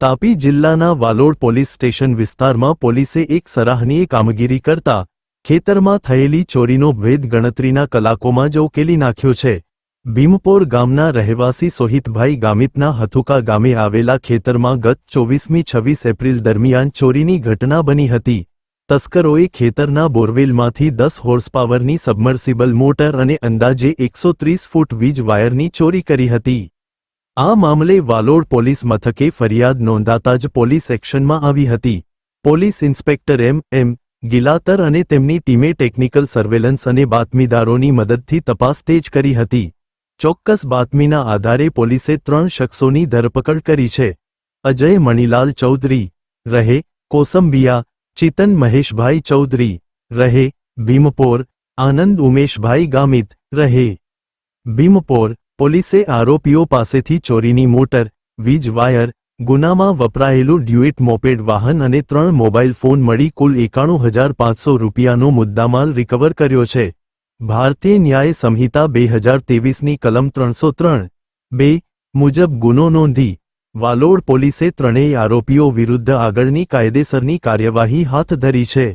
તાપી જિલ્લાના Valod police station વિસ્તારમાં પોલીસે એક સરાહનીય કામગીરી કરતા ખેતરમાં થયેલી ચોરીનો ભેદ ગણતરીના કલાકોમાં જ ઉકેલી નાખ્યો છે। ભીમપોર ગામના રહેવાસી સોહિતભાઈ ગામિતના હથુકા ગામે આવેલા ખેતરમાં ગત 24-26 એપ્રિલ દરમિયાન ચોરીની ઘટના બની હતી। તસ્કરોએ ખેતરના બોરવેલમાંથી 10 હોર્સપાવરની સબમર્સિબલ મોટર અને અંદાજે 130 ફૂટ વીજ વાયરની ચોરી કરી હતી। આ મામલે વાલોડ પોલીસ મથકે ફરિયાદ નોંધાતા જ પોલીસ એક્શનમાં આવી હતી। પોલીસ ઇન્સ્પેક્ટર એમ ગિલાતર અને તેમની ટીમે ટેકનિકલ સર્વેલન્સ અને બાતમીદારોની મદદથી તપાસ તેજ કરી હતી। ચોક્કસ બાતમીના આધારે પોલીસે 3 શખ્સોની ધરપકડ કરી છે। અજય મણીલાલ ચૌધરી રહે કોસંબિયા, ચિતન મહેશભાઈ ચૌધરી રહે ભીમપોર, આનંદ ઉમેશભાઈ ગામિત રહે ભીમપોર। પોલીસે આરોપીઓ પાસેથી ચોરીની મોટર, વીજ વાયર, ગુનામાં વપરાયેલું ડ્યુએટ મોપેડ વાહન અને 3 મોબાઈલ ફોન મળી કુલ 91,500 રૂપિયાનો મુદ્દામાલ રિકવર કર્યો છે। ભારતીય ન્યાય સંહિતા 2023ની કલમ 303(2) મુજબ ગુનો નોંધી વાલોડ પોલીસે ત્રણેય આરોપીઓ વિરુદ્ધ આગળની કાયદેસરની કાર્યવાહી હાથ ધરી છે।